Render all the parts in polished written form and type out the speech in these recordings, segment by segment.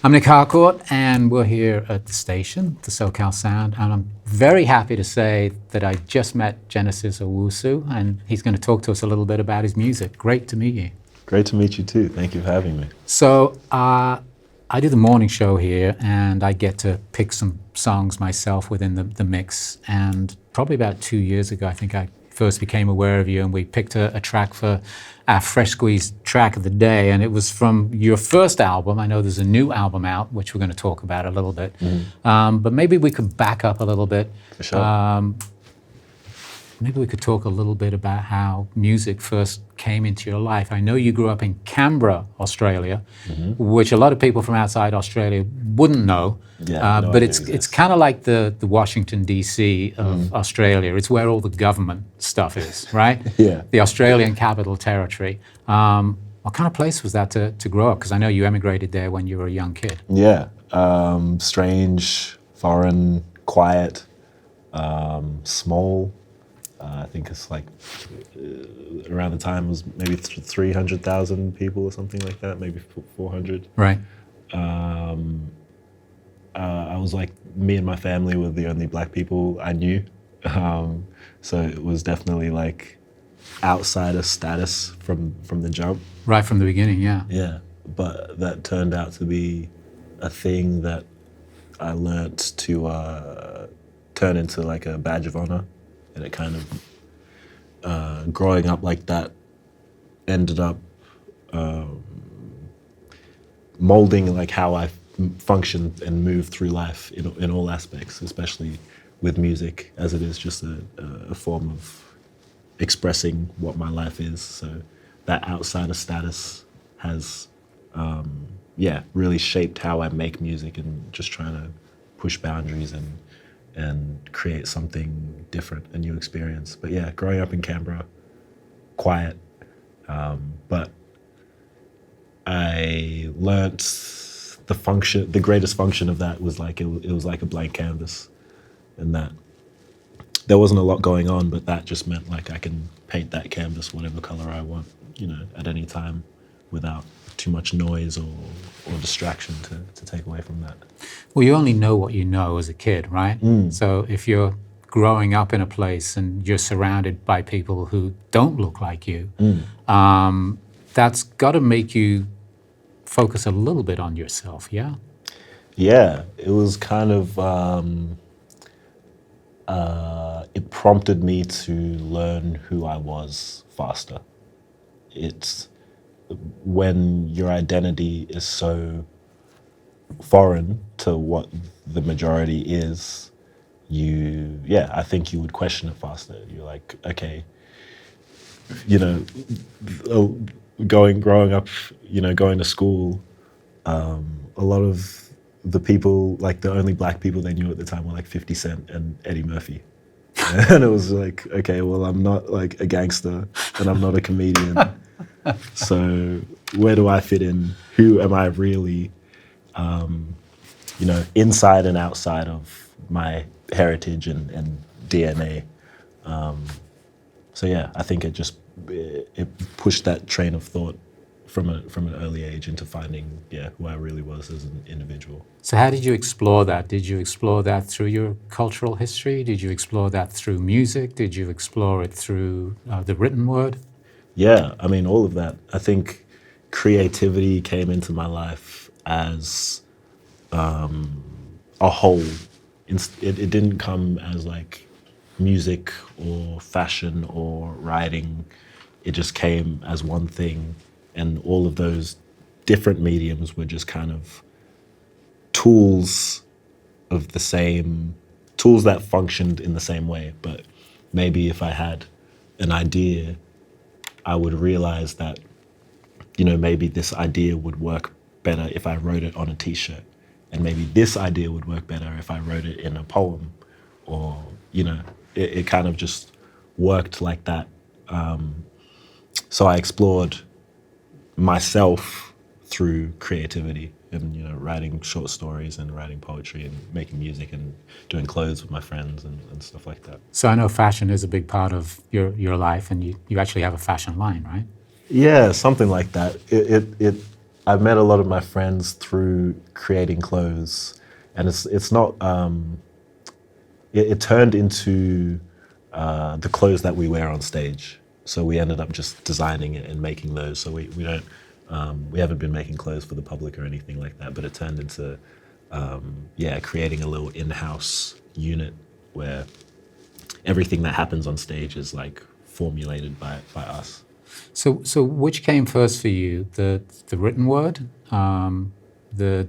I'm Nic Harcourt, and we're here at the station, the SoCal Sound, and I'm very happy to say that I just met Genesis Owusu, and he's going to talk to us a little bit about his music. Great to meet you. Great to meet you too. Thank you for having me. So, I do the morning show here, and I get to pick some songs myself within the mix, and probably about 2 years ago, I think I first became aware of you, and we picked a track for our Fresh Squeezed track of the day, and it was from your first album. I know there's a new album out, which we're going to talk about a little bit, but maybe we could back up a little bit. For sure. Maybe we could talk a little bit about how music first came into your life. I know you grew up in Canberra, Australia, which a lot of people from outside Australia wouldn't know. Yeah, but it's kind of like the Washington, D.C. of Australia. It's where all the government stuff is, right? Yeah. The Australian Capital Territory. What kind of place was that to grow up? Because I know you emigrated there when you were a young kid. Yeah. Strange, foreign, quiet, small. I think it's like around the time it was maybe 300,000 people or something like that, maybe 400. Right. I was like, me and my family were the only black people I knew. So it was definitely like outsider status from the jump. Right from the beginning, yeah. Yeah, but that turned out to be a thing that I learnt to turn into like a badge of honor. And it kind of, growing up like that, ended up molding like how I function and move through life in all aspects, especially with music, as it is just a form of expressing what my life is. So that outsider status has, really shaped how I make music and just trying to push boundaries and create something different, a new experience. But yeah, growing up in Canberra, quiet, but I learnt the greatest function of that was like, it was like a blank canvas, and that there wasn't a lot going on, but that just meant like I can paint that canvas whatever color I want, at any time without too much noise or distraction to take away from that. Well, you only know what you know as a kid, right? So if you're growing up in a place and you're surrounded by people who don't look like you, that's got to make you focus a little bit on yourself, yeah? Yeah, it was kind of, it prompted me to learn who I was faster. It's when your identity is so foreign to what the majority is, I think you would question it faster. You're like, okay, growing up, going to school, a lot of the people, like the only black people they knew at the time were like 50 Cent and Eddie Murphy. And it was like, okay, well, I'm not like a gangster and I'm not a comedian. So where do I fit in? Who am I really, inside and outside of my heritage and DNA? So yeah, I think it pushed that train of thought from an early age into finding, who I really was as an individual. So how did you explore that? Did you explore that through your cultural history? Did you explore that through music? Did you explore it through the written word? Yeah, I mean, all of that. I think creativity came into my life as a whole. It didn't come as like music or fashion or writing. It just came as one thing. And all of those different mediums were just kind of tools that functioned in the same way. But maybe if I had an idea, I would realize that, maybe this idea would work better if I wrote it on a t-shirt. And maybe this idea would work better if I wrote it in a poem. Or, it kind of just worked like that. So I explored myself through creativity and, writing short stories and writing poetry and making music and doing clothes with my friends and stuff like that. So I know fashion is a big part of your life, and you actually have a fashion line, right? Yeah, something like that. I've met a lot of my friends through creating clothes, and it's not. It turned into the clothes that we wear on stage. So we ended up just designing it and making those. So we don't we haven't been making clothes for the public or anything like that. But it turned into creating a little in-house unit where everything that happens on stage is like formulated by us. So which came first for you, the written word, the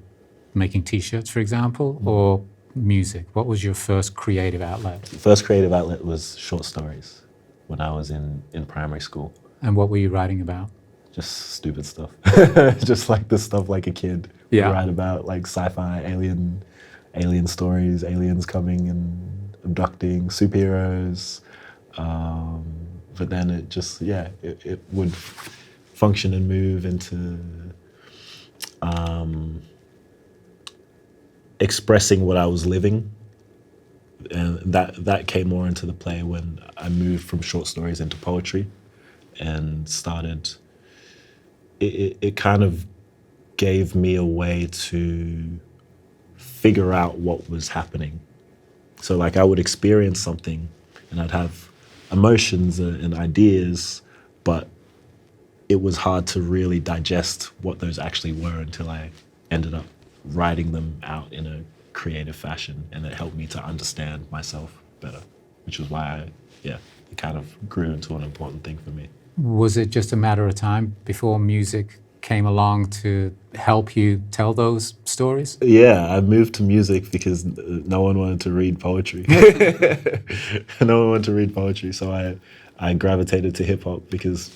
making T-shirts, for example, or music? What was your first creative outlet? The first creative outlet was short stories when I was in primary school. And what were you writing about? Just stupid stuff. Just like the stuff like a kid would write about, like sci-fi, alien stories, aliens coming and abducting superheroes. But then it just, it would function and move into expressing what I was living. And that came more into the play when I moved from short stories into poetry and started, it kind of gave me a way to figure out what was happening. So like I would experience something and I'd have emotions and ideas, but it was hard to really digest what those actually were until I ended up writing them out in a creative fashion, and it helped me to understand myself better, which was why it kind of grew into an important thing for me. Was it just a matter of time before music came along to help you tell those stories? Yeah, I moved to music because no one wanted to read poetry. No one wanted to read poetry, so I gravitated to hip hop because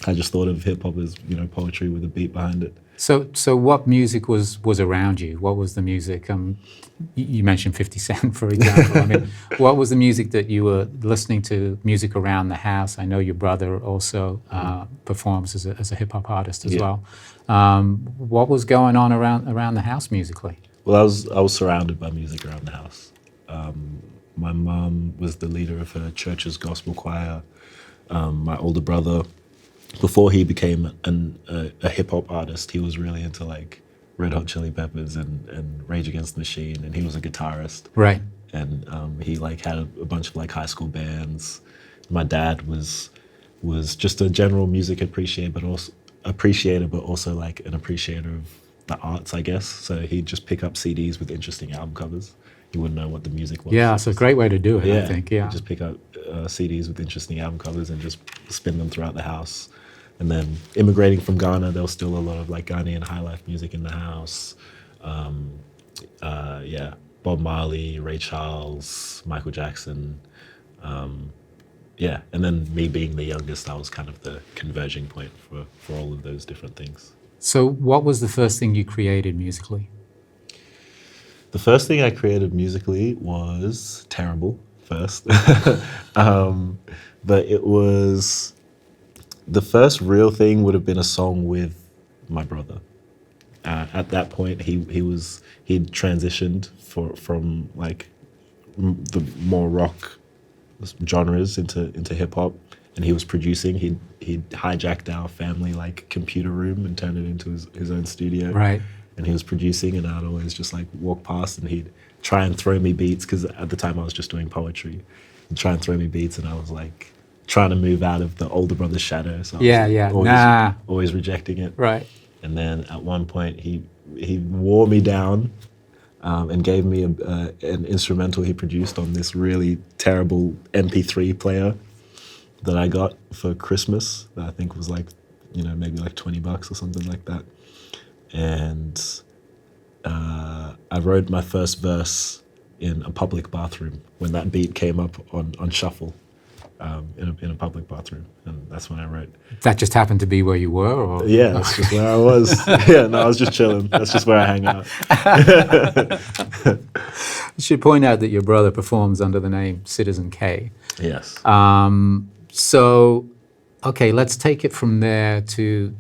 I just thought of hip hop as, poetry with a beat behind it. So what music was around you? What was the music? You mentioned 50 Cent, for example. I mean, what was the music that you were listening to? Music around the house. I know your brother also performs as a hip hop artist as well. What was going on around the house musically? Well, I was surrounded by music around the house. My mom was the leader of her church's gospel choir. My older brother, before he became a hip hop artist, he was really into like Red Hot Chili Peppers and Rage Against the Machine, and he was a guitarist. Right. And he like had a bunch of like high school bands. My dad was just a general music appreciator, but also like an appreciator of the arts, I guess. So he'd just pick up CDs with interesting album covers. He wouldn't know what the music was. Yeah, it's a great way to do it, I think. Yeah. He'd just pick up CDs with interesting album covers and just spin them throughout the house. And then immigrating from Ghana, there was still a lot of like Ghanaian high life music in the house. Bob Marley, Ray Charles, Michael Jackson. And then me being the youngest, I was kind of the converging point for all of those different things. So what was the first thing you created musically? The first thing I created musically was terrible first. But it was, the first real thing would have been a song with my brother. At that point, he'd transitioned from like the more rock genres into hip hop, and he was producing. He'd hijacked our family like computer room and turned it into his own studio. Right. And he was producing, and I'd always just like walk past, and he'd try and throw me beats because at the time I was just doing poetry. He'd try and throw me beats, and I was like trying to move out of the older brother's shadow. So I was always rejecting it. Right. And then at one point he wore me down and gave me an instrumental he produced on this really terrible MP3 player that I got for Christmas that I think was like, maybe like $20 or something like that. And I wrote my first verse in a public bathroom when that beat came up on shuffle. In a public bathroom, and that's when I wrote. That just happened to be where you were, or? Yeah, that's just where I was. I was just chilling. That's just where I hang out. You should point out that your brother performs under the name Citizen K. Yes. So, okay, let's take it from there to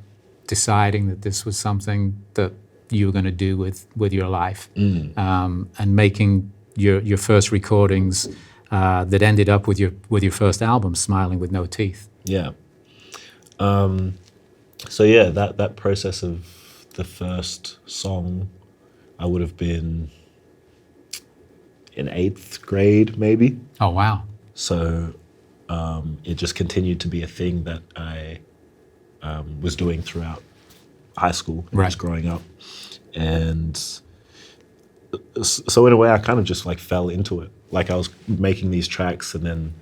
deciding that this was something that you were going to do with your life, and making your first recordings. That ended up with your first album, Smiling with No Teeth. Yeah. That process of the first song, I would have been in 8th grade, maybe. Oh, wow. So it just continued to be a thing that I was doing throughout high school and Right. just growing up. And so in a way, I kind of just like fell into it. Like I was making these tracks, and then,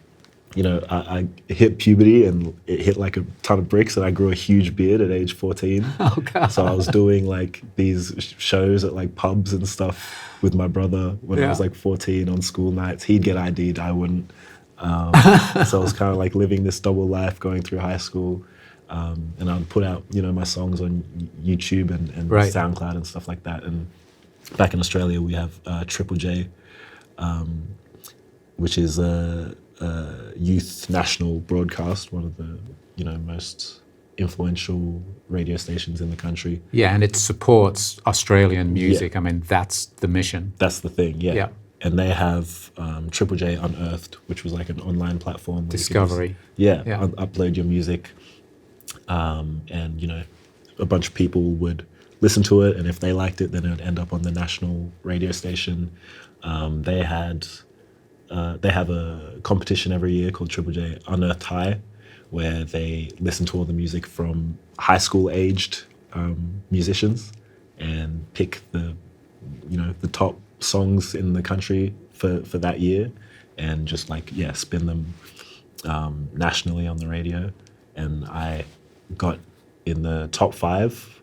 you know, I hit puberty and it hit like a ton of bricks, and I grew a huge beard at age 14. Oh, God. So I was doing like these shows at like pubs and stuff with my brother when I was like 14 on school nights. He'd get ID'd, I wouldn't. So I was kind of like living this double life going through high school. And I'd put out, you know, my songs on YouTube and Right. SoundCloud and stuff like that. And back in Australia, we have Triple J, which is a youth national broadcast, one of the, you know, most influential radio stations in the country. Yeah, and it supports Australian music. I mean, that's the mission. That's the thing, yeah. Yeah. And they have Triple J Unearthed, which was like an online platform. Where Discovery. you could just, upload your music. And, you know, a bunch of people would listen to it, and if they liked it, then it would end up on the national radio station. They have a competition every year called Triple J Unearthed High, where they listen to all the music from high school aged musicians and pick the, you know, the top songs in the country for that year, and just like, spin them nationally on the radio. And I got in the top 5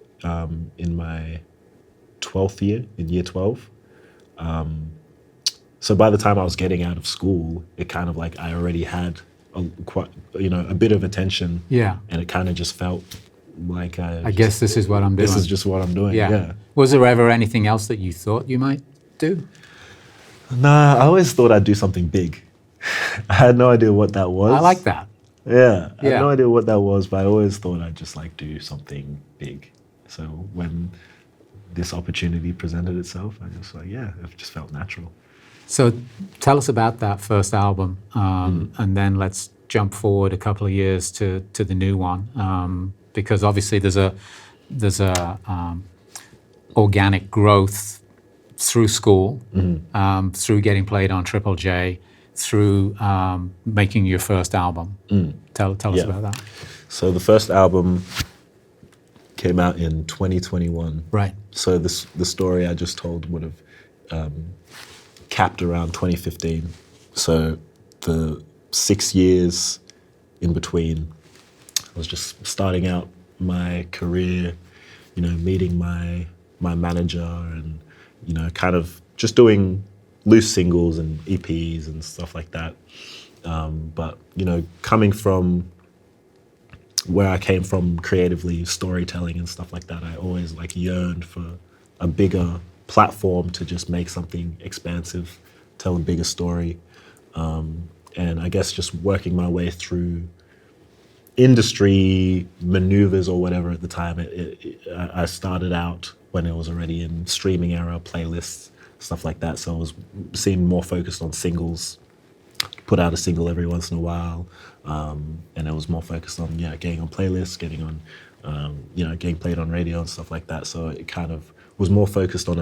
in my 12th year, in year 12. So by the time I was getting out of school, it kind of like I already had a bit of attention. Yeah. And it kind of just felt like I guess this is what I'm doing. This is just what I'm doing. Yeah. Was there ever anything else that you thought you might do? Nah, I always thought I'd do something big. I had no idea what that was. I like that. Yeah, I had no idea what that was, but I always thought I'd just like do something big. So when this opportunity presented itself, I just like, it just felt natural. So tell us about that first album, and then let's jump forward a couple of years to the new one, because obviously there's a organic growth through school, through getting played on Triple J, through making your first album. Tell us about that. So the first album came out in 2021. Right. So the story I just told would have capped around 2015. So the 6 years in between, I was just starting out my career, you know, meeting my manager and, you know, kind of just doing loose singles and EPs and stuff like that. But, you know, coming from where I came from creatively, storytelling and stuff like that, I always like yearned for a bigger platform to just make something expansive, tell a bigger story. And I guess just working my way through industry maneuvers or whatever at the time, I started out when it was already in streaming era, playlists, stuff like that. So I seemed more focused on singles, put out a single every once in a while. And it was more focused on, getting on playlists, getting on, getting played on radio and stuff like that. So it kind of was more focused on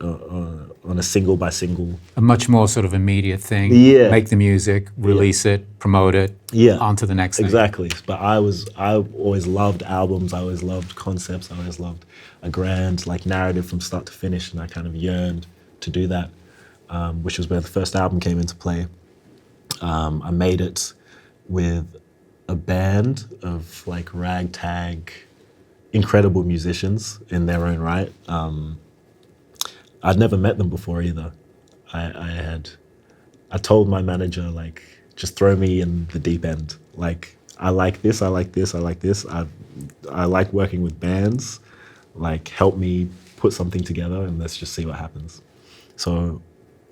a single by single. A much more sort of immediate thing. Yeah. Make the music, release it, promote it, on to the next thing. Exactly. But I always loved albums. I always loved concepts. I always loved a grand like narrative from start to finish. And I kind of yearned to do that, which was where the first album came into play. I made it with a band of like ragtag, incredible musicians in their own right. I'd never met them before either. I told my manager, like, just throw me in the deep end. Like, I like this, I like this, I like this. I like working with bands. Like, help me put something together and let's just see what happens. So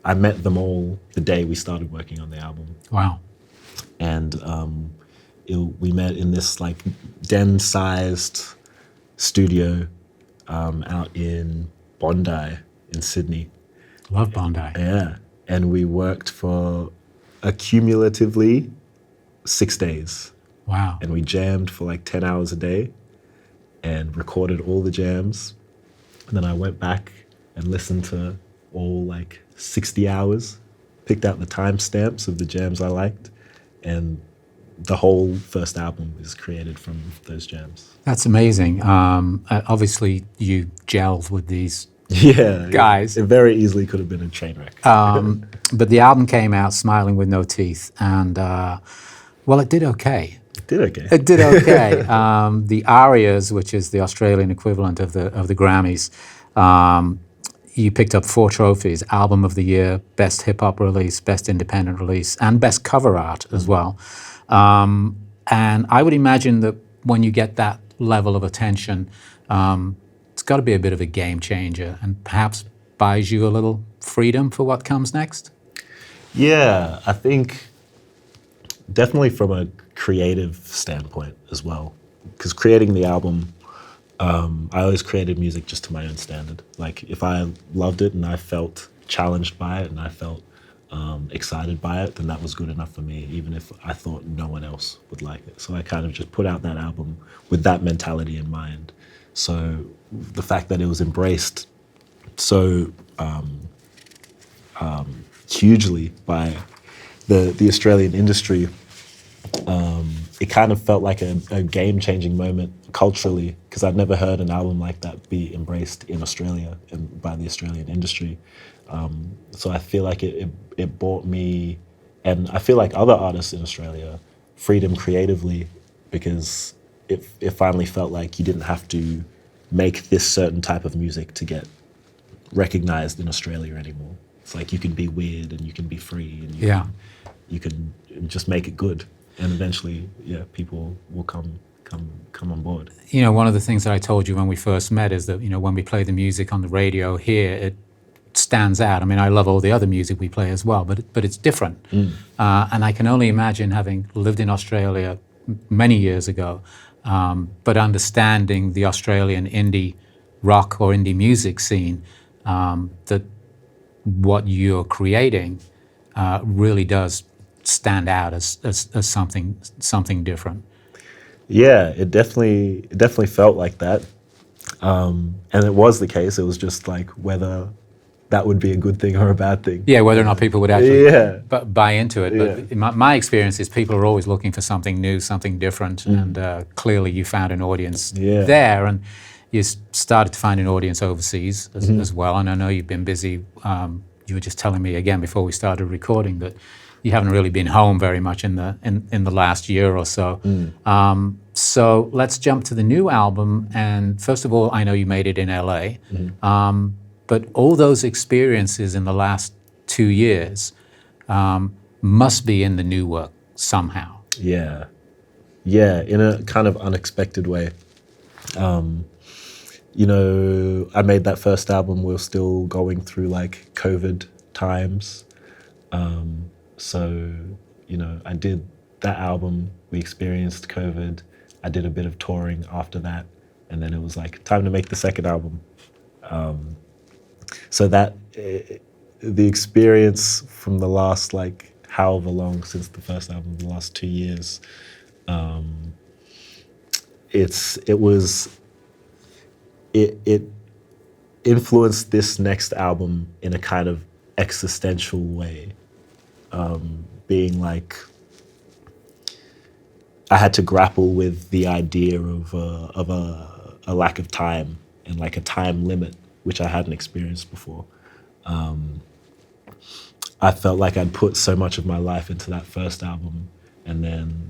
I met them all the day we started working on the album. Wow. And we met in this like den-sized studio out in Bondi in Sydney. Love Bondi. Yeah. And we worked for cumulatively 6 days. Wow. And we jammed for like 10 hours a day and recorded all the jams And then I went back and listened to all like 60 hours, picked out the timestamps of the jams I liked, and the whole first album is created from those jams. That's amazing. Obviously, you gelled with these Yeah, guys. it very easily could have been a train wreck. But the album came out, Smiling with No Teeth, and well, it did okay. It did okay. It did okay. The Arias, which is the Australian equivalent of the Grammys, you picked up 4 trophies: Album of the Year, Best Hip Hop Release, Best Independent Release, and Best Cover Art as well. And I would imagine that when you get that level of attention, it's got to be a bit of a game changer, and perhaps buys you a little freedom for what comes next. Yeah, I think definitely from a creative standpoint as well. Because creating the album, I always created music just to my own standard. Like if I loved it and I felt challenged by it and I felt excited by it, then that was good enough for me, even if I thought no one else would like it. So I kind of just put out that album with that mentality in mind. So the fact that it was embraced so hugely by the Australian industry, it kind of felt like a game-changing moment culturally, because I'd never heard an album like that be embraced in Australia and by the Australian industry. So I feel like it brought me, and I feel like other artists in Australia, freedom creatively, because it finally felt like you didn't have to make this certain type of music to get recognized in Australia anymore. It's like you can be weird and you can be free and you can just make it good, and eventually, people will come on board. You know, one of the things that I told you when we first met is that, you know, when we play the music on the radio here, it stands out. I mean, I love all the other music we play as well, but it's different. And I can only imagine, having lived in Australia many years ago, but understanding the Australian indie rock or indie music scene, that what you're creating really does stand out as something different. Yeah, it definitely felt like that, and it was the case. It was just like whether that would be a good thing or a bad thing. Yeah, whether or not people would actually buy into it. Yeah. But my experience is people are always looking for something new, something different, and clearly you found an audience there, and you started to find an audience overseas as well. And I know you've been busy. You were just telling me again before we started recording that you haven't really been home very much in the last year or so. So let's jump to the new album. And first of all, I know you made it in LA, but all those experiences in the last 2 years must be in the new work somehow. Yeah, in a kind of unexpected way. You know, I made that first album. We were still going through like COVID times. So, you know, I did that album. We experienced COVID. I did a bit of touring after that. And then it was like, time to make the second album. So that, the experience from the last, like, however long since the first album, the last 2 years, it influenced this next album in a kind of existential way. Being like, I had to grapple with the idea of a lack of time and like a time limit, which I hadn't experienced before. I felt like I'd put so much of my life into that first album, and then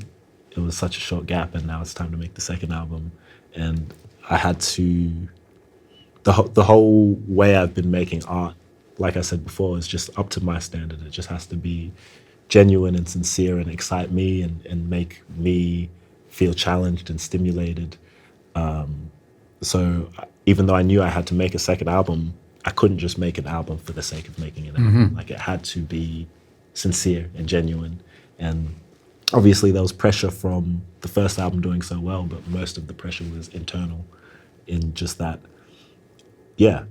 it was such a short gap, and now it's time to make the second album. And I had to, the whole way I've been making art, like I said before, is just up to my standard. It just has to be genuine and sincere and excite me and make me feel challenged and stimulated. So even though I knew I had to make a second album, I couldn't just make an album for the sake of making an album. Like, it had to be sincere and genuine. And obviously there was pressure from the first album doing so well, but most of the pressure was internal, in just that,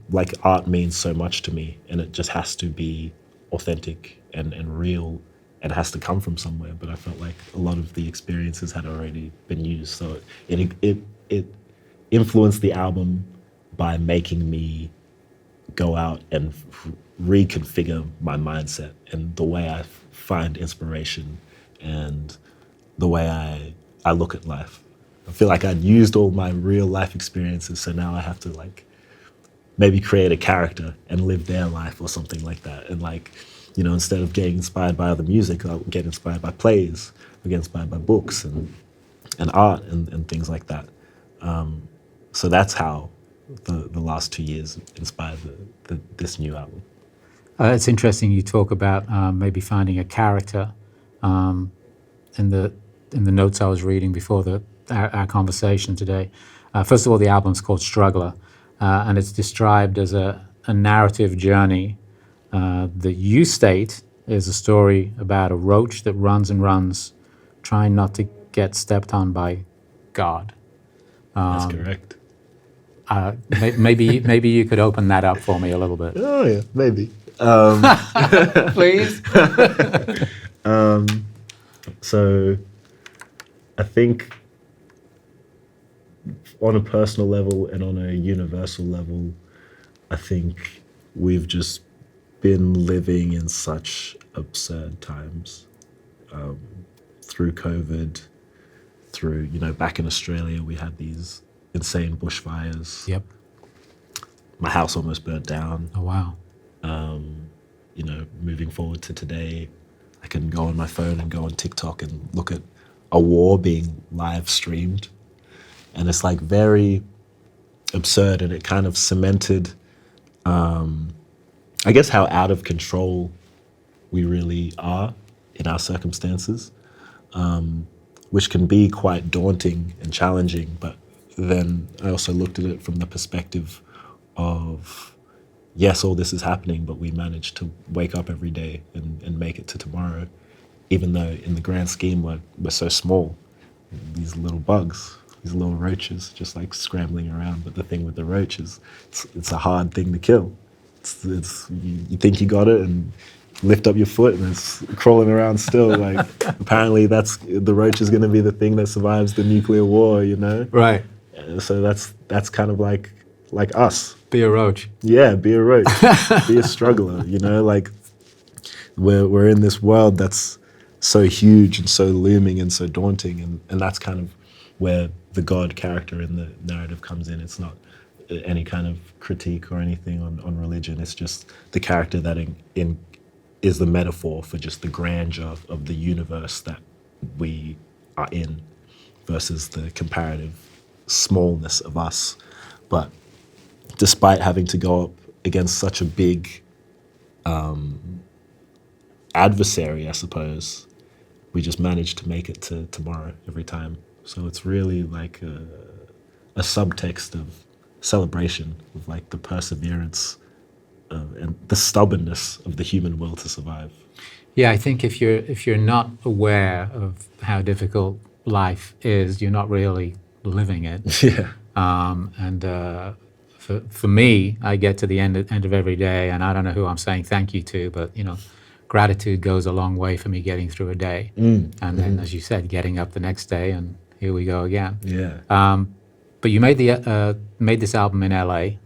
like, art means so much to me, and it just has to be authentic and real, and has to come from somewhere. But I felt like a lot of the experiences had already been used, so it influenced the album by making me go out and reconfigure my mindset and the way I find inspiration and the way I look at life. I feel like I'd used all my real life experiences, so now I have to like maybe create a character and live their life or something like that. And like, you know, instead of getting inspired by other music, I'll get inspired by plays, I'll get inspired by books and art and things like that. So that's how the last 2 years inspired this new album. It's interesting you talk about maybe finding a character. In the notes I was reading before our conversation today. First of all, the album's called Struggler, and it's described as a narrative journey that you state is a story about a roach that runs and runs, trying not to get stepped on by God. That's correct. Maybe you could open that up for me a little bit. Oh yeah, maybe. Please. So I think on a personal level and on a universal level, I think we've just been living in such absurd times. Through COVID, through, you know, back in Australia, we had these insane bushfires. Yep. My house almost burnt down. Oh, wow. You know, moving forward to today, I can go on my phone and go on TikTok and look at a war being live streamed. And it's like very absurd, and it kind of cemented, I guess, how out of control we really are in our circumstances, which can be quite daunting and challenging. But then I also looked at it from the perspective of, yes, all this is happening, but we managed to wake up every day and make it to tomorrow, even though in the grand scheme we're so small. These little bugs, these little roaches just like scrambling around. But the thing with the roach is it's a hard thing to kill. It's you think you got it and lift up your foot and it's crawling around still. Like apparently the roach is going to be the thing that survives the nuclear war, you know? Right. So that's kind of like us. Be a roach. Yeah, be a roach. Be a struggler, you know? Like we're in this world that's so huge and so looming and so daunting, and that's kind of where the God character in the narrative comes in. It's not any kind of critique or anything on religion. It's just the character that is the metaphor for just the grandeur of the universe that we are in versus the comparative smallness of us. But despite having to go up against such a big adversary, I suppose, we just managed to make it to tomorrow every time. So it's really like a subtext of celebration, of like the perseverance and the stubbornness of the human will to survive. Yeah, I think if you're not aware of how difficult life is, you're not really living it. Yeah. For me, I get to the end of every day, and I don't know who I'm saying thank you to, but you know, gratitude goes a long way for me getting through a day. And then, as you said, getting up the next day, and here we go again. Yeah. But you made this album in LA,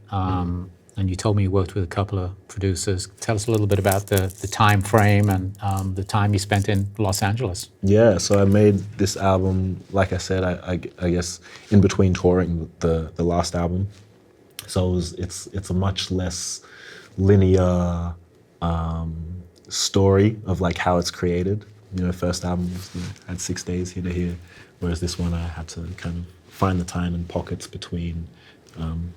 and you told me you worked with a couple of producers. Tell us a little bit about the time frame and the time you spent in Los Angeles. Yeah, so I made this album, like I said, I guess in between touring the last album. So it's a much less linear story of like how it's created. You know, first album was, had 6 days here to here, whereas this one I had to kind of find the time and pockets between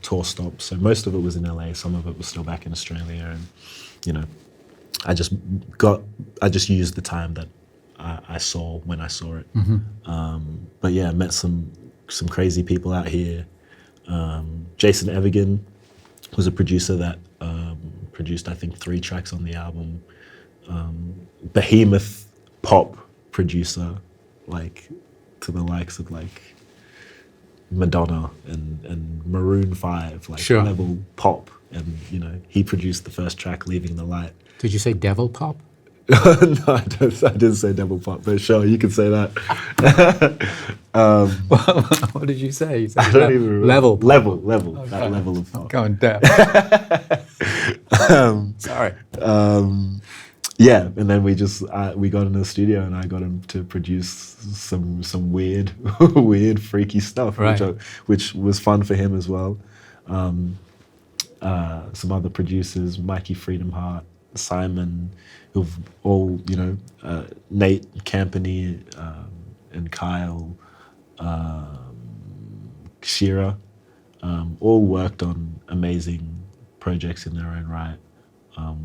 tour stops. So most of it was in LA, some of it was still back in Australia, and you know, I just used the time that I saw when I saw it. But yeah, I met some crazy people out here. Jason Evigan was a producer that produced, I think, 3 tracks on the album. Behemoth pop producer, like to the likes of like Madonna and Maroon 5, like level pop. And you know, he produced the first track, Leaving the Light. Did you say devil pop? No, I didn't say double pop, but sure, you can say that. What did you say? You said I don't even remember. level pop. Level. Okay. That level of I'm pop. going deaf. Sorry. Yeah, and then we got in the studio, and I got him to produce some weird, weird, freaky stuff, Right. which was fun for him as well. Some other producers, Mikey Freedom Heart, Simon, who've all, Nate Campany, and Kyle, Shira, all worked on amazing projects in their own right,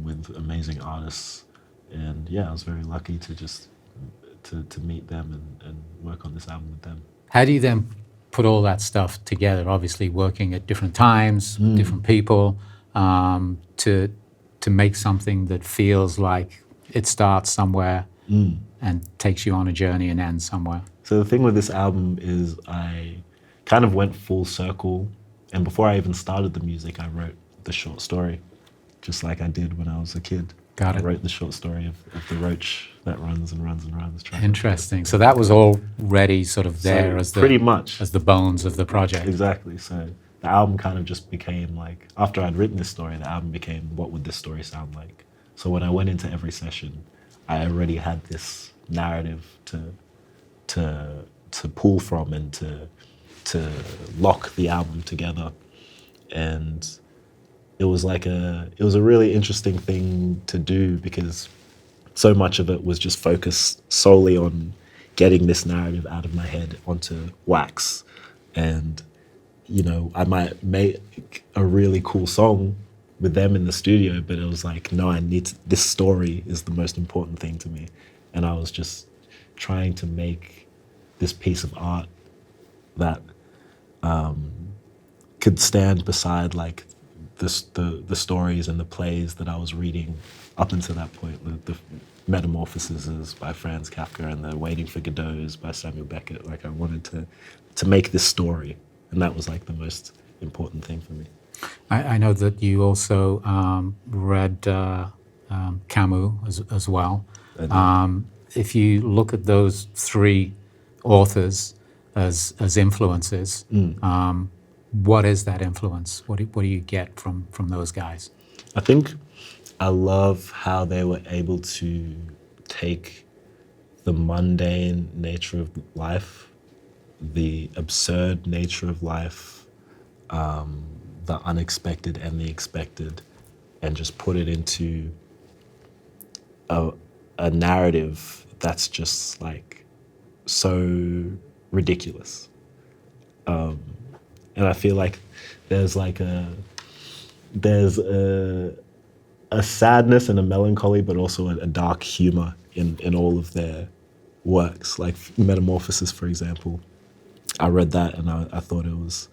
with amazing artists. And yeah, I was very lucky to just to meet them and work on this album with them. How do you then put all that stuff together? Obviously, working at different times, different people, to make something that feels like it starts somewhere and takes you on a journey and ends somewhere. So the thing with this album is I kind of went full circle, and before I even started the music, I wrote the short story, just like I did when I was a kid. Got it. I wrote the short story of the roach that runs and runs and runs. Interesting. So that was already sort of there as the pretty much as the bones of the project. Exactly. So the album kind of just became like, after I'd written this story, the album became, what would this story sound like? So when I went into every session, I already had this narrative to pull from and to lock the album together. And it was a really interesting thing to do, because so much of it was just focused solely on getting this narrative out of my head onto wax. And, I might make a really cool song with them in the studio, but it was like, no, this story is the most important thing to me. And I was just trying to make this piece of art that could stand beside like the stories and the plays that I was reading up until that point, the Metamorphoses by Franz Kafka and the Waiting for Godot by Samuel Beckett. Like, I wanted to make this story, and that was like the most important thing for me. I know that you also read Camus as well. If you look at those three authors as influences, what is that influence? What do you get from those guys? I think I love how they were able to take the mundane nature of life, the absurd nature of life, the unexpected and the expected, and just put it into a narrative that's just like so ridiculous. And I feel like there's a sadness and a melancholy, but also a dark humor in all of their works. Like Metamorphosis, for example. I read that and I thought it was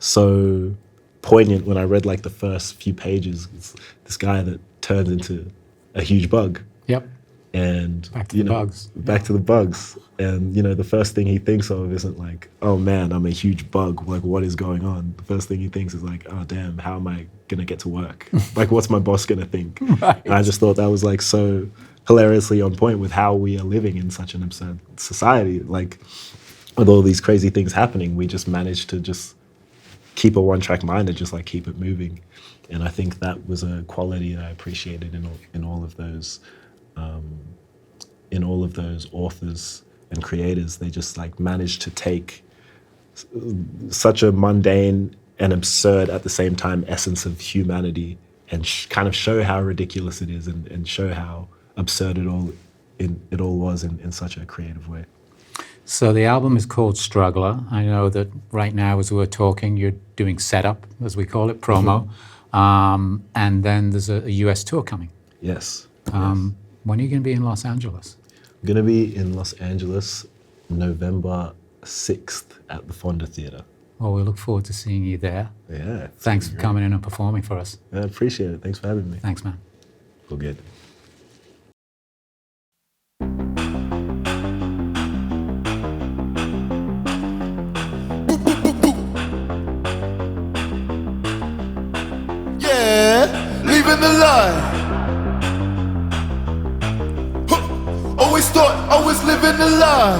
so poignant when I read like the first few pages. It's this guy that turns into a huge bug. Yep. And back to the bugs. Back to the bugs. And the first thing he thinks of isn't like, oh man, I'm a huge bug. Like, what is going on? The first thing he thinks is like, oh damn, how am I gonna get to work? Like, what's my boss gonna think? Right. And I just thought that was like so hilariously on point with how we are living in such an absurd society. Like, with all these crazy things happening, we just managed to just keep a one-track mind and just like keep it moving. And I think that was a quality that I appreciated in all of those authors and creators. They just like managed to take such a mundane and absurd at the same time essence of humanity and kind of show how ridiculous it is and show how absurd it all was in such a creative way. So the album is called Struggler. I know that right now as we're talking, you're doing setup, as we call it, promo. And then there's a US tour coming. Yes. When are you going to be in Los Angeles? I'm going to be in Los Angeles November 6th at the Fonda Theatre. Well, we look forward to seeing you there. Yeah. Thanks for coming in and performing for us. I appreciate it. Thanks for having me. Thanks, man. All good. Yeah, leaving the line. Always thought I was living a lie.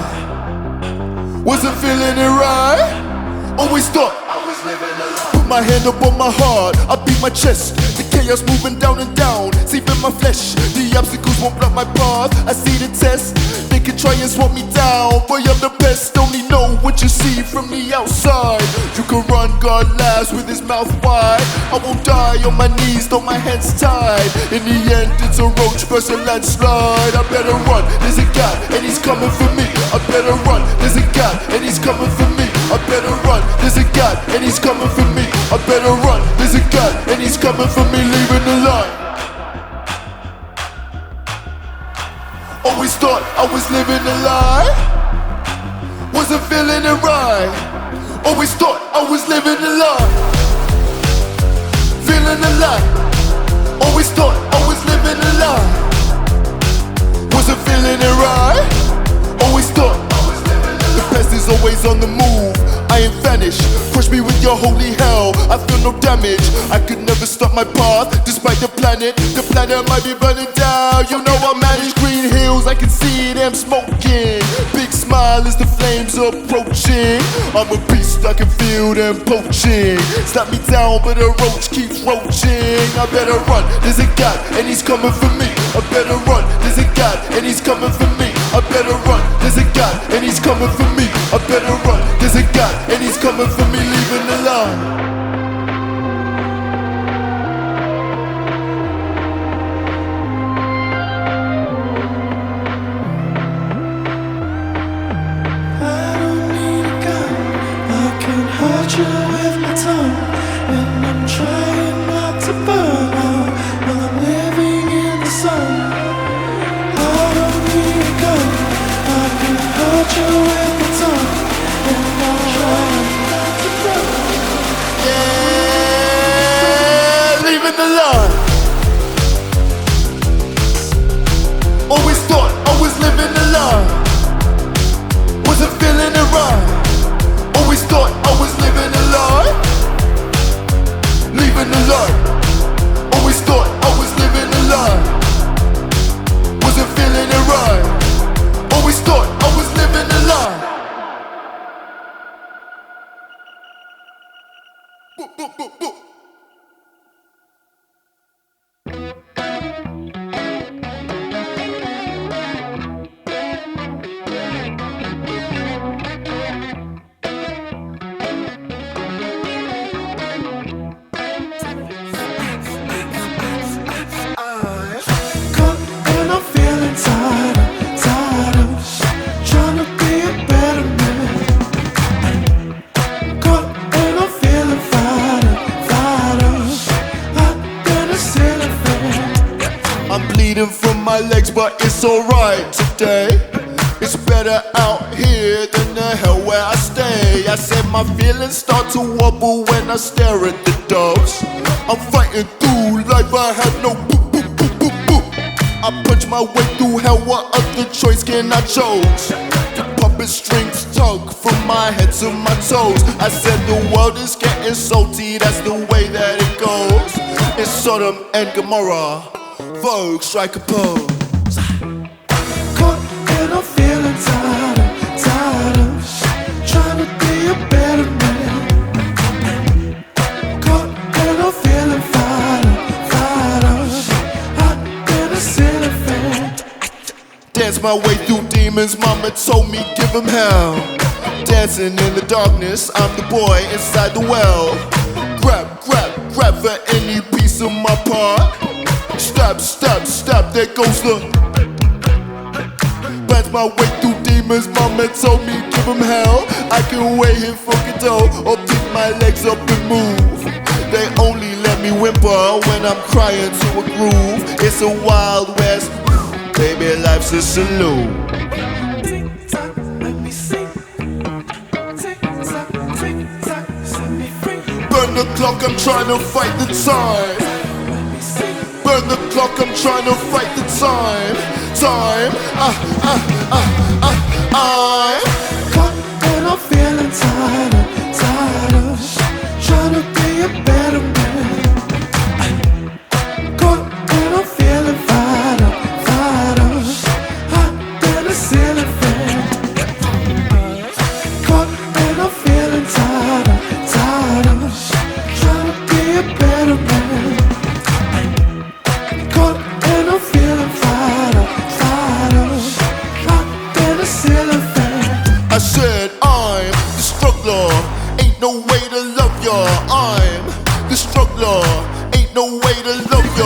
Wasn't feeling it right. Always thought I was living a lie. Put my hand up on my heart, I beat my chest. The chaos moving down and down, deep in my flesh. The obstacles won't block my path, I see the test. They can try and swap me down, boy I'm the best. Only know what you see from the outside. You can run, God laughs with his mouth wide. I won't die on my knees, though my hands tied. In the end it's a roach versus a landslide. I better run, there's a God and he's coming for me. I better run, there's a God and he's coming for me. I better run, there's a God and he's coming for me. I better run, there's a God and he's coming for me. Leaving the line. Always thought I was living a lie. Wasn't feeling it right. Always thought I was living a lie. Feeling a lie. Always thought I was living a lie. Wasn't feeling it right. Always thought I was living a lie. The pest is always on the move. I ain't vanished. Crush me with your holy hell. I feel no damage. I could never stop my path, despite the planet. The planet might be burning down. You know I manage green hills. I can see them smoking. Big smile as the flames approaching. I'm a beast. I can feel them poaching. Slap me down, but a roach keeps roaching. I better run. There's a God, and he's coming for me. I better run. There's a God, and he's coming for me. I better run. There's a God, and he's coming for me. I better run. There's a God, and he's coming for me. Leaving the line. Hurt you with my tongue, and I'm trying not to burn out while I'm living in the sun. I don't need a gun. I can hurt you with my tongue, and I'm trying not to burn out. Yeah, leaving the line. Always thought I was living a lie. Wasn't feeling it right. Always thought I was living a lie. Leaving the lie. Always thought I was living a lie. Wasn't feeling it right. Always thought I was living a lie. Boop, boop, boop, boop. From my legs, but it's alright today. It's better out here than the hell where I stay. I said my feelings start to wobble when I stare at the doves. I'm fighting through life, I have no boop, boop, boop, boop, boop. I punch my way through hell, what other choice can I choose? The puppet strings tug from my head to my toes. I said the world is getting salty, that's the way that it goes. It's Sodom and Gomorrah. Vogue, strike a pose. Caught and I'm feeling tired of trying to be a better man. Caught and I'm feeling fired up, hot in a ceiling fan. Dance my way through demons, mama told me give them hell. Dancing in the darkness, I'm the boy inside the well. Grab for any piece of my part. Stab, there goes the. Dance my way through demons, mama told me give them hell. I can wait here for Godot or pick my legs up and move. They only let me whimper when I'm crying to a groove. It's a wild west, baby life's a saloon. Tick-tock, let me see. Tick-tock, tick-tock, set me free. Burn the clock, I'm trying to fight the time. Burn the clock, I'm trying to fight the time. I'm caught and I'm feeling tired of trying to be a better man. Caught and I'm feeling fired up, hot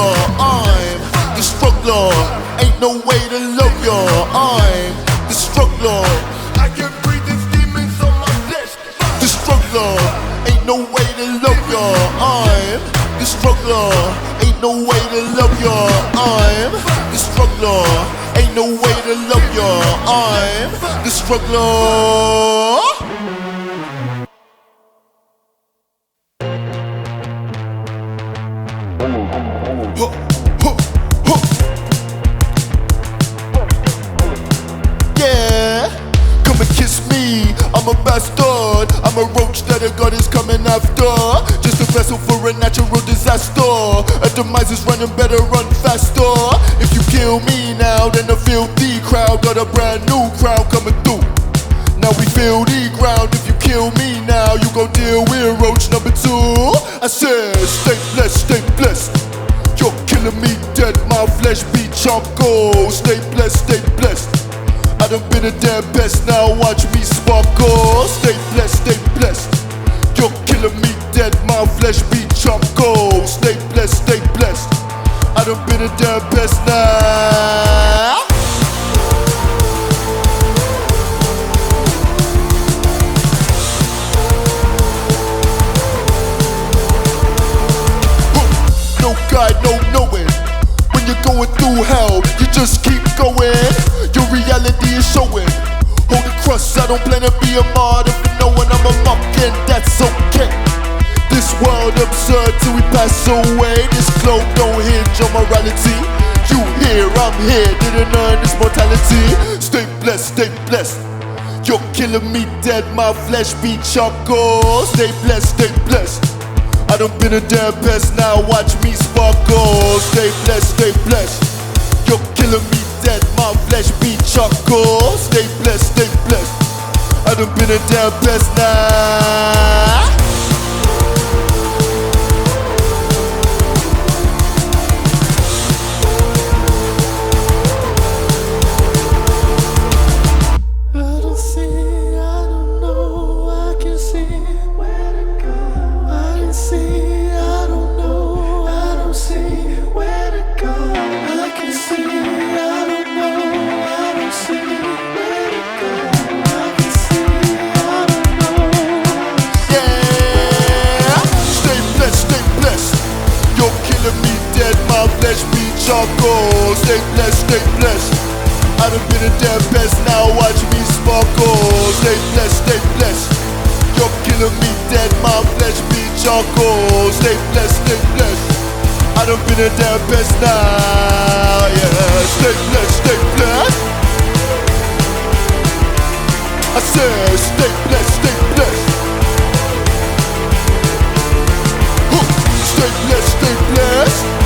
struggler. I'm the struggler. Ain't no way to love ya. I'm the struggler. I can breathe these demons on my flesh. The struggler. Ain't no way to love ya. I'm the struggler. Ain't no way to love ya. I'm the struggler. Ain't no way to love ya. I'm the struggler. Yeah, come and kiss me. I'm a bastard. I'm a roach that a god is coming after. Just a vessel for a natural disaster. A demise is running, better run faster. If you kill me now, then the filthy crowd got a brand new crowd coming through. Now we feel the ground. If you kill me now, you gon' deal with roach number 2. I said, stay blessed, stay blessed. You're killing me dead, my flesh be charcoal. Stay blessed, stay blessed. I done been a damn best, now watch me sparkle. Stay blessed, stay blessed. You're killing me dead, my flesh be charcoal. Stay blessed, stay blessed. I done been a damn best now. No guide, no knowing. When you're going through hell, you just keep going. Your reality is showing. Hold the cross, I don't plan to be a martyr for no one. I'm a monk and that's okay. This world absurd till we pass away. This globe don't hinge on morality. You here, I'm here, didn't earn this mortality. Stay blessed, stay blessed. You're killing me dead, my flesh be charcoal. Stay blessed, stay blessed. I done been a damn pest, now watch me sparkle. Stay blessed, stay blessed. You're killing me dead, my flesh be charcoal. Stay blessed, stay blessed. I done been a damn pest now. I don't see, I don't know, I can see where to go. I can see, I don't know, I don't see where to go. I can see, I don't know, I don't see where to go. I can see, I don't know. Yeah, stay blessed, stay blessed. You're killing me dead, my flesh be charcoal. Stay blessed, stay blessed. I done been a damn best, now watch me sparkle. Stay blessed, stay blessed. You're killing me dead, my flesh be charcoal. Stay blessed, stay blessed. I done been a damn best now. Yeah, stay blessed, stay blessed. I said, stay blessed, stay blessed. Stay blessed, stay blessed.